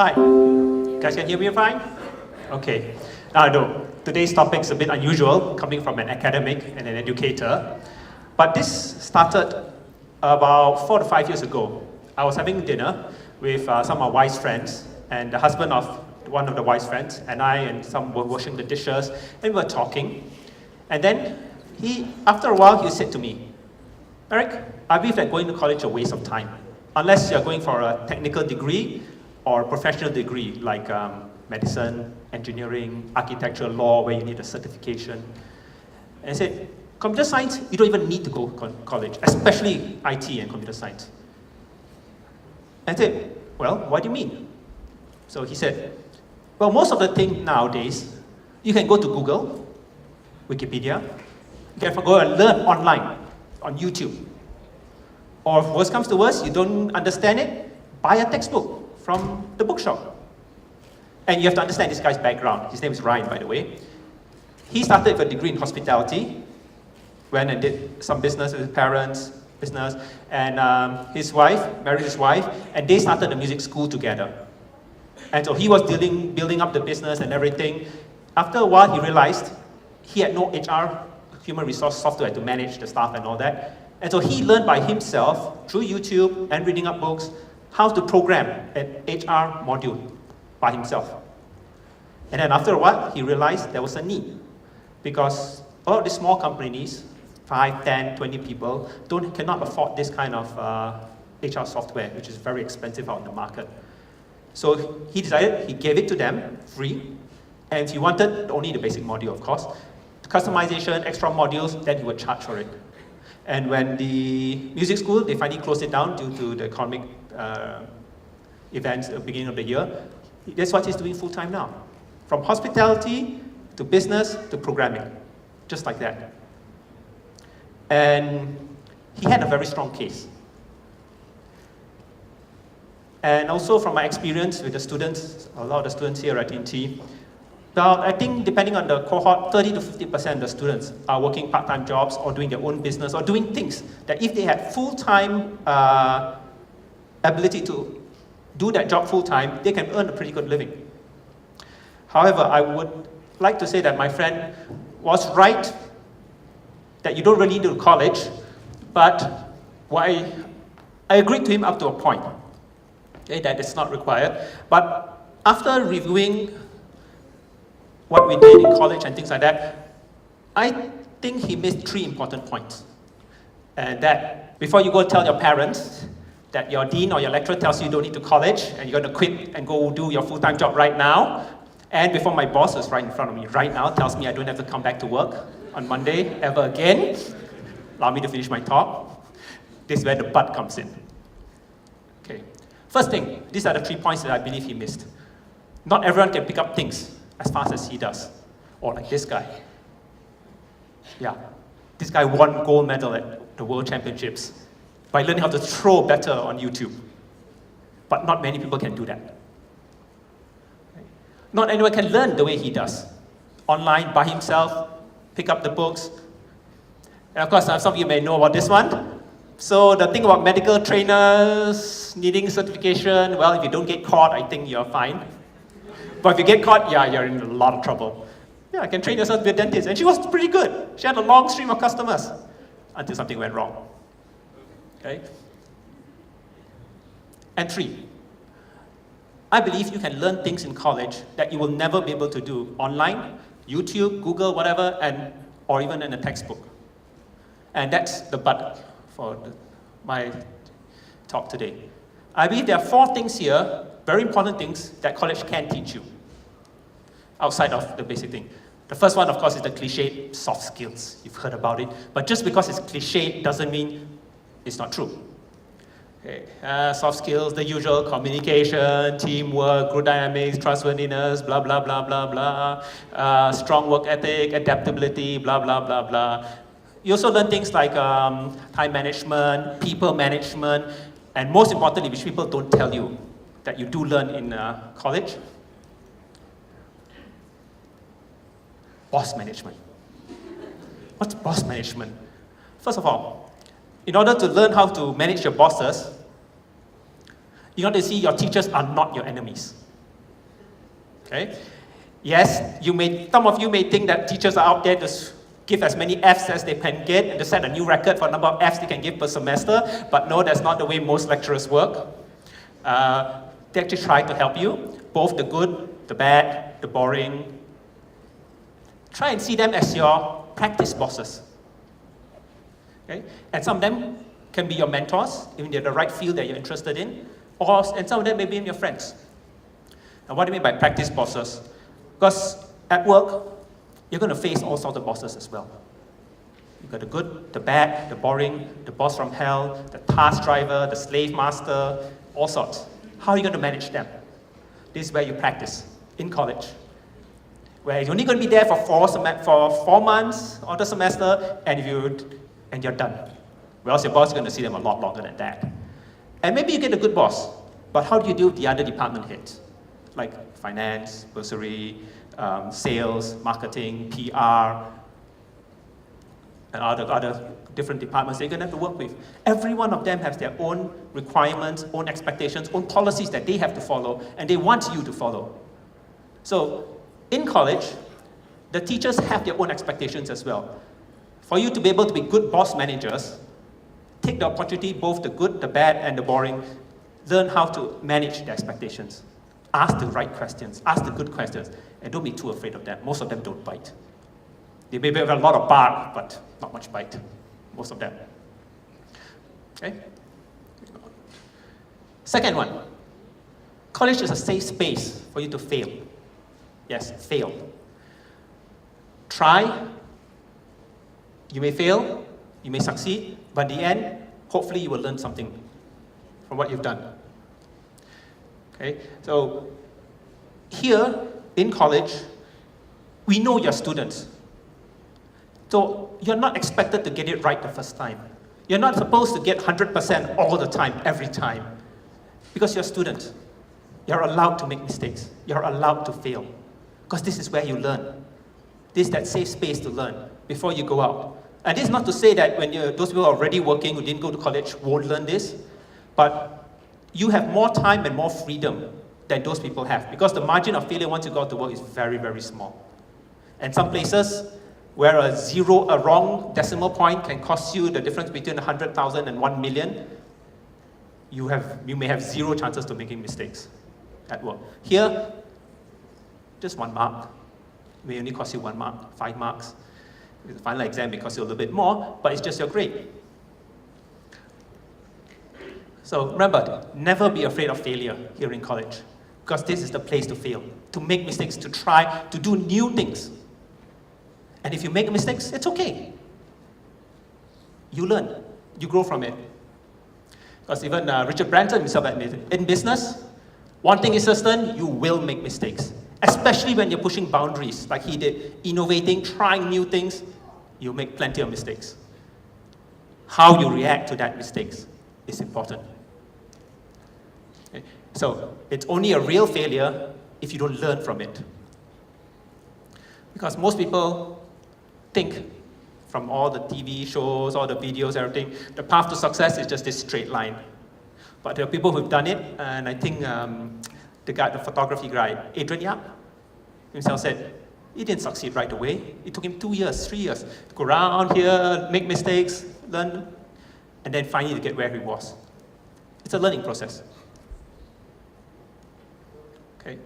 Hi, you guys can hear me fine? Okay. Now I know, today's topic is a bit unusual, coming from an academic and an educator. But this started about 4 to 5 years ago. I was having dinner with some of my wife's friends, and the husband of one of the wife's friends, and I and some were washing the dishes, and we were talking. And then after a while, he said to me, Eric, I believe that going to college is a waste of time, unless you're going for a technical degree or a professional degree, like medicine, engineering, architecture, law, where you need a certification. And I said, computer science, you don't even need to go to college, especially IT and computer science. And I said, well, what do you mean? So he said, well, most of the things nowadays, you can go to Google, Wikipedia, you can go and learn online, on YouTube. Or if worst comes to worst, you don't understand it, buy a textbook from the bookshop. And you have to understand this guy's background. His name is Ryan, by the way. He started with a degree in hospitality, went and did some business with his parents, and his wife, married his wife, and they started a music school together. And so he was building up the business and everything. After a while, he realized he had no HR, human resource software to manage the staff and all that. And so he learned by himself, through YouTube and reading up books, how to program an HR module by himself. And then after a while, he realized there was a need. Because all of these small companies, 5, 10, 20 people, cannot afford this kind of HR software, which is very expensive out in the market. So he decided, he gave it to them, free, and if you wanted only the basic module, of course, customization, extra modules, then he would charge for it. And when the music school, they finally closed it down due to the economic events at the beginning of the year, that's what he's doing full-time now. From hospitality, to business, to programming, just like that. And he had a very strong case. And also from my experience with the students, a lot of the students here at INTI, about, I think depending on the cohort, 30 to 50% of the students are working part-time jobs or doing their own business or doing things that if they had full-time ability to do that job full-time, they can earn a pretty good living. However, I would like to say that my friend was right that you don't really need to go to college, but I agreed to him up to a point, okay, that it's not required. But after reviewing what we did in college and things like that, I think he missed 3 important points. And that before you go tell your parents that your dean or your lecturer tells you you don't need to college and you're going to quit and go do your full-time job right now, and before my boss is right in front of me right now tells me I don't have to come back to work on Monday ever again, allow me to finish my talk, this is where the but comes in. Okay. First thing, these are the 3 points that I believe he missed. Not everyone can pick up things as fast as he does, or like this guy. Yeah, this guy won gold medal at the World Championships by learning how to throw better on YouTube. But not many people can do that. Not anyone can learn the way he does. Online, by himself, pick up the books. And of course, some of you may know about this one. So the thing about medical trainers needing certification, well, if you don't get caught, I think you're fine. But if you get caught, yeah, you're in a lot of trouble. Yeah, I can train yourself to be a dentist. And she was pretty good. She had a long stream of customers until something went wrong. Okay? And 3, I believe you can learn things in college that you will never be able to do online, YouTube, Google, whatever, or even in a textbook. And that's the but for my talk today. I believe there are 4 things here, very important things that college can teach you, outside of the basic thing. The first one, of course, is the cliched soft skills. You've heard about it. But just because it's cliched doesn't mean it's not true. Okay. Soft skills, the usual communication, teamwork, group dynamics, trustworthiness, blah, blah, blah, blah, blah. Strong work ethic, adaptability, blah, blah, blah, blah. You also learn things like time management, people management, and most importantly, which people don't tell you, that you do learn in college, boss management. What's boss management? First of all, in order to learn how to manage your bosses, you got to see your teachers are not your enemies. Okay? Yes, some of you may think that teachers are out there to give as many Fs as they can get and to set a new record for the number of Fs they can give per semester, but no, that's not the way most lecturers work. They actually try to help you, both the good, the bad, the boring. Try and see them as your practice bosses. Okay? And some of them can be your mentors, if they're the right field that you're interested in, and some of them may be your friends. Now, what do I mean by practice bosses? Because at work, you're going to face all sorts of bosses as well. You've got the good, the bad, the boring, the boss from hell, the task driver, the slave master, all sorts. How are you going to manage them? This is where you practice, in college. Where you're only going to be there for 4 months or the semester, and you're done. Whereas your boss is going to see them a lot longer than that. And maybe you get a good boss, but how do you deal with the other department heads? Like finance, bursary, sales, marketing, PR, and other different departments that you're going to have to work with. Every one of them has their own requirements, own expectations, own policies that they have to follow, and they want you to follow. So, in college, the teachers have their own expectations as well. For you to be able to be good boss managers, take the opportunity, both the good, the bad, and the boring, learn how to manage the expectations. Ask the right questions, ask the good questions, and don't be too afraid of them. Most of them don't bite. They may have a lot of bark, but not much bite, most of them. Okay? Second one, college is a safe space for you to fail. Yes, fail. Try, you may fail, you may succeed, but in the end, hopefully you will learn something from what you've done. Okay, so here in college, we know you're students. So you're not expected to get it right the first time. You're not supposed to get 100% all the time, every time. Because you're a student. You're allowed to make mistakes. You're allowed to fail. Because this is where you learn. This is that safe space to learn before you go out. And this is not to say that when those people are already working who didn't go to college won't learn this, but you have more time and more freedom than those people have, because the margin of failure once you go out to work is very, very small. And some places where a wrong decimal point can cost you the difference between 100,000 and 1 million, you may have 0 chances to making mistakes at work. Here, just 1 mark. It may only cost you 1 mark, 5 marks. The final exam may cost you a little bit more, but it's just your grade. So remember, never be afraid of failure here in college, because this is the place to fail, to make mistakes, to try, to do new things. And if you make mistakes, it's okay. You learn, you grow from it. Because even Richard Branson himself admitted, in business, one thing is certain, you will make mistakes. Especially when you're pushing boundaries, like he did, innovating, trying new things, you'll make plenty of mistakes. How you react to that mistakes is important. Okay? So it's only a real failure if you don't learn from it. Because most people think from all the TV shows, all the videos, everything, the path to success is just this straight line. But there are people who've done it, and I think the photography guy, Adrian Yap, himself said, he didn't succeed right away. It took him 2 years, 3 years to go around here, make mistakes, learn, and then finally to get where he was. It's a learning process. Okay.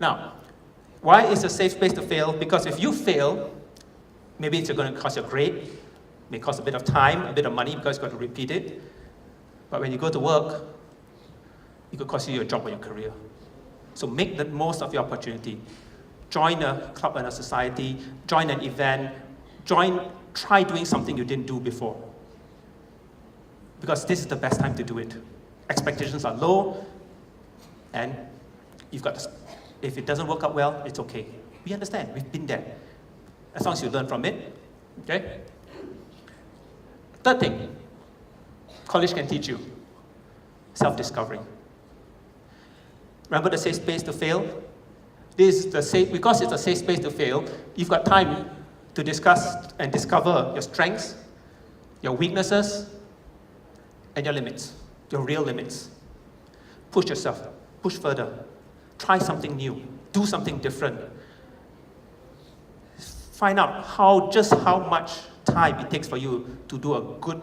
Now, why is a safe space to fail? Because if you fail, maybe it's going to cost your grade, may cost a bit of time, a bit of money because you've got to repeat it. But when you go to work, it could cost you your job or your career. So make the most of your opportunity. Join a club and a society, join an event, try doing something you didn't do before. Because this is the best time to do it. Expectations are low, and you've got to, if it doesn't work out well, it's okay. We understand, we've been there. As long as you learn from it, okay? Third thing, college can teach you, self-discovery. Remember the safe space to fail? Because it's a safe space to fail, you've got time to discuss and discover your strengths, your weaknesses, and your limits, your real limits. Push yourself, push further, try something new, Do something different. Find out just how much time it takes for you to do a good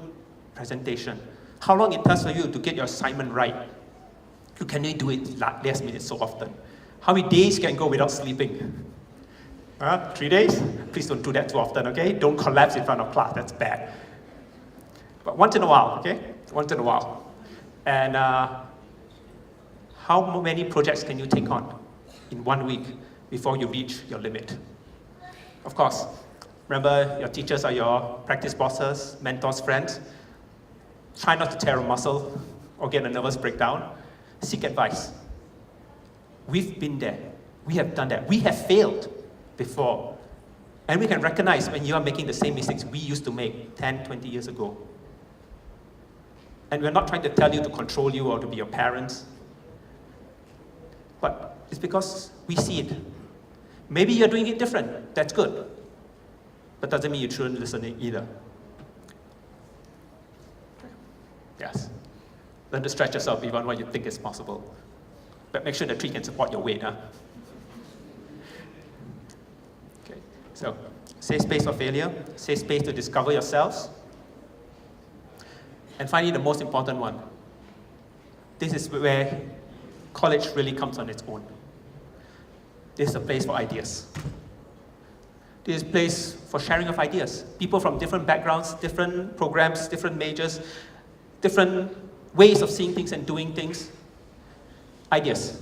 presentation. How long it takes for you to get your assignment right. You can only do it last minute so often. How many days can go without sleeping? 3 days? Please don't do that too often, okay? Don't collapse in front of class, that's bad. But once in a while, okay? Once in a while. And how many projects can you take on in 1 week before you reach your limit? Of course, remember your teachers are your practice bosses, mentors, friends. Try not to tear a muscle or get a nervous breakdown. Seek advice. We've been there. We have done that. We have failed before. And we can recognize when you are making the same mistakes we used to make 10, 20 years ago. And we're not trying to tell you to control you or to be your parents. But it's because we see it. Maybe you're doing it different. That's good. But doesn't mean you shouldn't listen either. Yes. Learn to stretch yourself beyond what you think is possible. But make sure the tree can support your weight. Okay. So, safe space for failure. Safe space to discover yourselves. And finally, the most important one. This is where college really comes on its own. This is a place for ideas. This is a place for sharing of ideas. People from different backgrounds, different programs, different majors, different ways of seeing things and doing things. Ideas.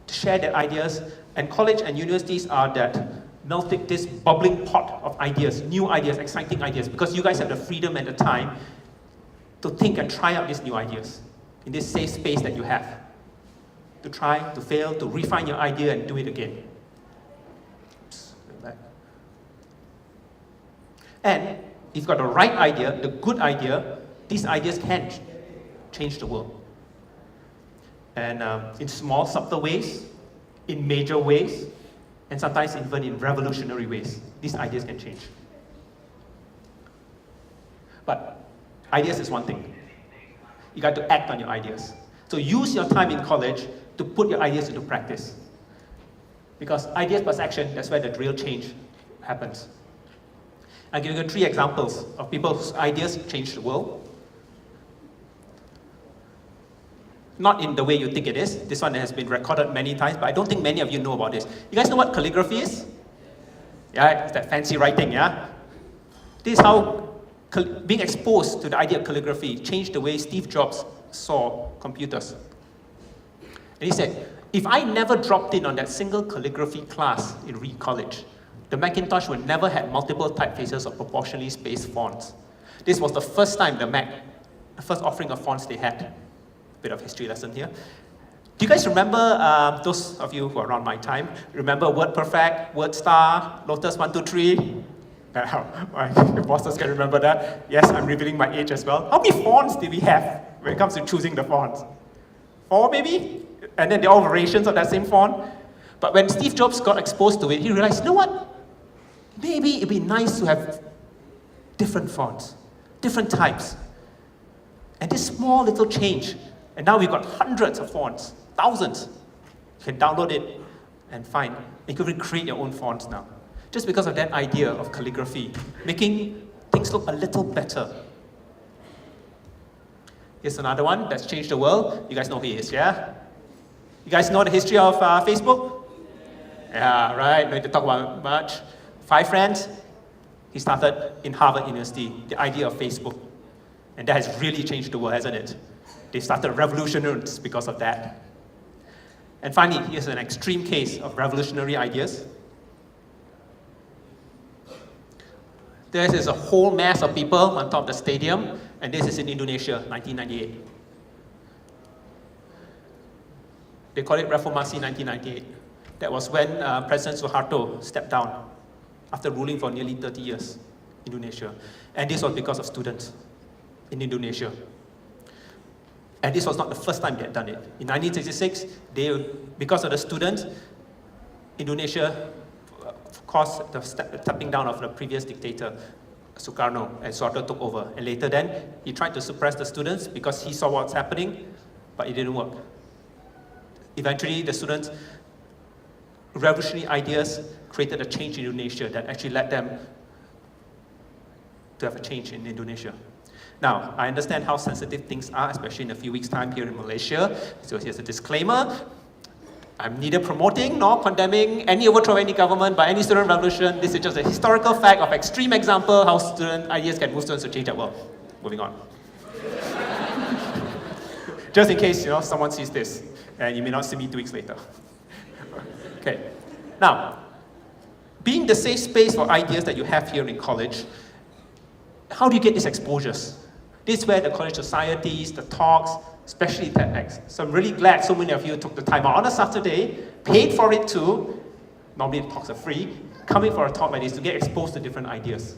To share their ideas. And college and universities are that melting, this bubbling pot of ideas, new ideas, exciting ideas, because you guys have the freedom and the time to think and try out these new ideas in this safe space that you have. To try, to fail, to refine your idea and do it again. Oops, back. And if you've got the right idea, the good idea, these ideas can change the world. And in small, subtle ways, in major ways, and sometimes even in revolutionary ways, these ideas can change. But ideas is one thing. You got to act on your ideas. So use your time in college to put your ideas into practice. Because ideas plus action, that's where the real change happens. I'll give you 3 examples of people whose ideas changed the world. Not in the way you think it is. This one has been recorded many times, but I don't think many of you know about this. You guys know what calligraphy is? Yeah, it's that fancy writing, yeah? This is how being exposed to the idea of calligraphy changed the way Steve Jobs saw computers. And he said, if I never dropped in on that single calligraphy class in Reed College, the Macintosh would never have multiple typefaces of proportionally spaced fonts. This was the first time the first offering of fonts they had. Bit of history lesson here. Do you guys remember, those of you who are around my time, remember WordPerfect, WordStar, Lotus 123? My bosses can remember that. Yes, I'm revealing my age as well. How many fonts did we have when it comes to choosing the fonts? 4 maybe? And then they're all variations of that same font. But when Steve Jobs got exposed to it, he realized, you know what? Maybe it'd be nice to have different fonts, different types. And this small little change, and now we've got hundreds of fonts, thousands. You can download it and find. You can create your own fonts now. Just because of that idea of calligraphy, making things look a little better. Here's another one that's changed the world. You guys know who he is, yeah? You guys know the history of Facebook? Yeah, right, no need to talk about it much. 5 friends, he started in Harvard University, the idea of Facebook. And that has really changed the world, hasn't it? They started revolutions because of that. And finally, here's an extreme case of revolutionary ideas. This is a whole mass of people on top of the stadium, and this is in Indonesia, 1998. They call it Reformasi 1998. That was when President Suharto stepped down after ruling for nearly 30 years in Indonesia. And this was because of students in Indonesia. And this was not the first time they had done it. In 1966, because of the students, Indonesia caused the stepping down of the previous dictator, Sukarno, and Suharto took over. And later then, he tried to suppress the students because he saw what's happening, but it didn't work. Eventually, the students revolutionary ideas created a change in Indonesia that actually led them to have a change in Indonesia. Now, I understand how sensitive things are, especially in a few weeks' time here in Malaysia. So here's a disclaimer. I'm neither promoting nor condemning any overthrow of any government by any student revolution. This is just a historical fact of extreme example how student ideas can move students to change the world. Moving on. Just in case someone sees this, and you may not see me 2 weeks later. Okay. Now, being the safe space for ideas that you have here in college, how do you get these exposures? This is where the college societies, the talks, especially TEDx. So I'm really glad so many of you took the time out on a Saturday, paid for it too. Normally the talks are free. Coming for a talk like this to get exposed to different ideas.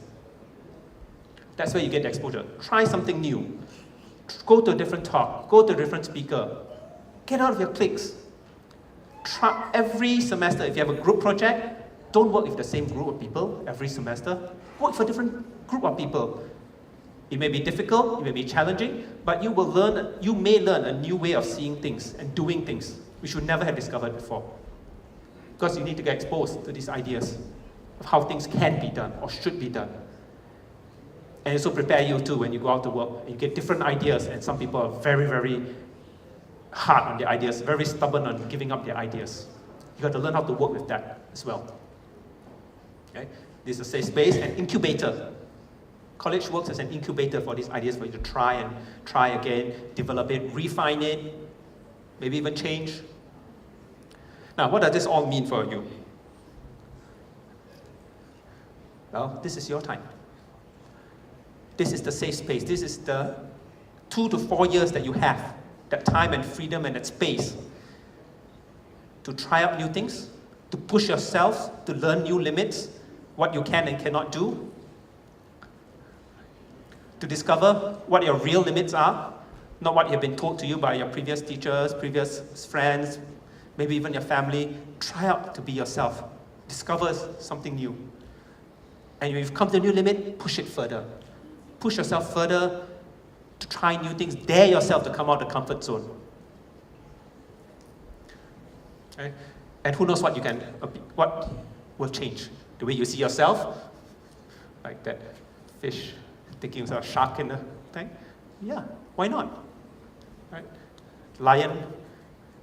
That's where you get the exposure. Try something new. Go to a different talk. Go to a different speaker. Get out of your cliques. Try every semester, if you have a group project, don't work with the same group of people every semester. Work for a different group of people. It may be difficult, it may be challenging, but you may learn a new way of seeing things and doing things which you never have discovered before. Because you need to get exposed to these ideas of how things can be done or should be done. And also prepare you too when you go out to work and you get different ideas, and some people are very, very hard on their ideas, very stubborn on giving up their ideas. You got to learn how to work with that as well. Okay? This is a safe space, and incubator. College works as an incubator for these ideas for you to try again, develop it, refine it, maybe even change. Now, what does this all mean for you? Well, this is your time. This is the safe space. This is the 2 to 4 years that you have, that time and freedom and that space to try out new things, to push yourself, to learn new limits, what you can and cannot do, to discover what your real limits are, not what have been told to you by your previous teachers, previous friends, maybe even your family. Try out to be yourself. Discover something new. And if you've come to a new limit, push it further. Push yourself further to try new things. Dare yourself to come out of the comfort zone. Okay? And who knows what will change. The way you see yourself, like that fish thinking of a shark in the thing. Yeah, why not? Right? Lion,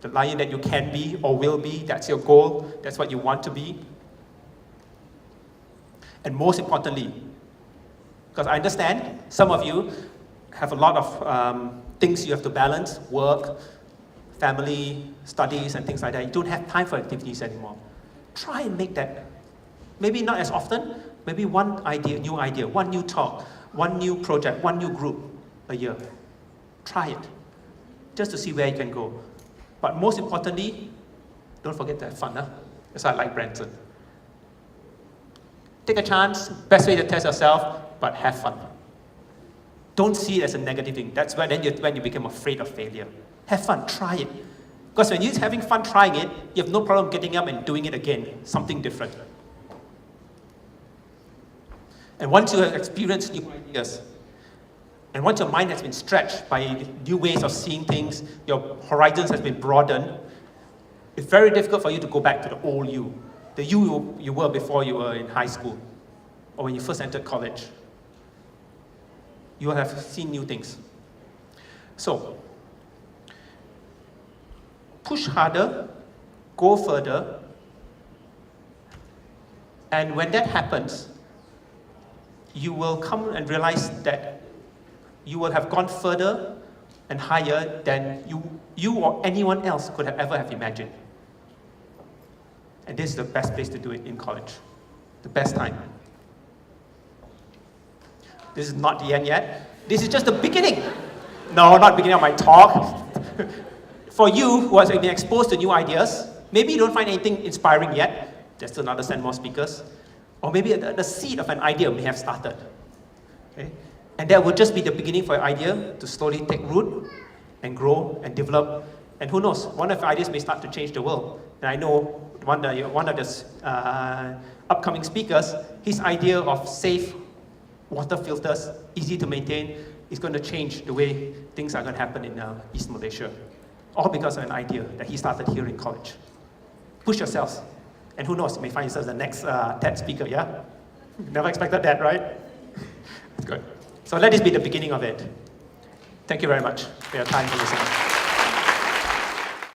the lion that you can be or will be, that's your goal, that's what you want to be. And most importantly, because I understand some of you have a lot of things you have to balance, work, family, studies, and things like that. You don't have time for activities anymore. Try and make that, maybe not as often, maybe one idea, one new talk, one new project, one new group a year. Try it, just to see where you can go. But most importantly, don't forget to have fun. That's why I like Branson. Take a chance, best way to test yourself, but have fun. Don't see it as a negative thing. That's when you become afraid of failure. Have fun, try it. Because when you're having fun trying it, you have no problem getting up and doing it again, something different. And once you have experienced new ideas, and once your mind has been stretched by new ways of seeing things, your horizons has been broadened, it's very difficult for you to go back to the old you, the you were before you were in high school, or when you first entered college. You will have seen new things. So, push harder, go further, and when that happens, you will come and realize that you will have gone further and higher than you or anyone else could have ever have imagined. And this is the best place to do it in college. The best time. This is not the end yet. This is just the beginning. No, not the beginning of my talk. For you who have been exposed to new ideas, maybe you don't find anything inspiring yet. There's still another 10 more speakers. Or maybe the seed of an idea may have started. Okay? And that will just be the beginning for your idea to slowly take root and grow and develop. And who knows, one of your ideas may start to change the world. And I know one of the upcoming speakers, his idea of safe water filters, easy to maintain, is going to change the way things are going to happen in East Malaysia. All because of an idea that he started here in college. Push yourselves. And who knows, you may find yourself the next TED speaker, yeah? Never expected that, right? Good. So let this be the beginning of it. Thank you very much for your time and listening.